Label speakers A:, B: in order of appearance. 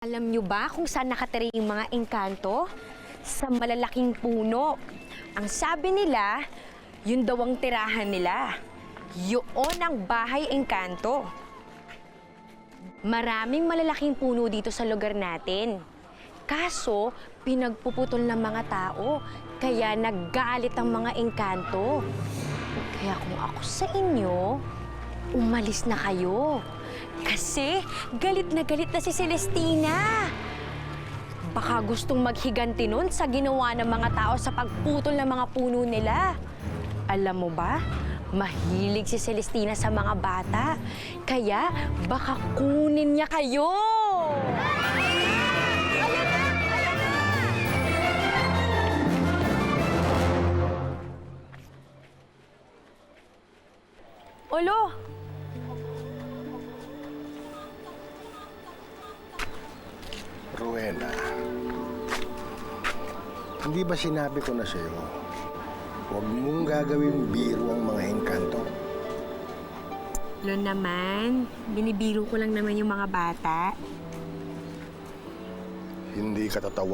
A: Alam nyo ba kung saan nakatira yung mga engkanto? Sa malalaking puno. Ang sabi nila, yun daw ang tirahan nila. Yun ang bahay engkanto. Maraming malalaking puno dito sa lugar natin. Kaso, pinagpuputol ng mga tao, kaya naggalit ang mga engkanto. Kaya kung ako sa inyo, umalis na kayo. Kasi galit na si Celestina. Baka gustong maghiganti nun sa ginawa ng mga tao sa pagputol ng mga puno nila. Alam mo ba, mahilig si Celestina sa mga bata. Kaya baka kunin niya kayo. Olo!
B: Rowena, hindi ba sinabi ko na sa'yo, huwag mong gagawin biro ang mga engkanto?
A: Lo naman, binibiro ko lang naman yung mga bata.
B: Hindi katatawa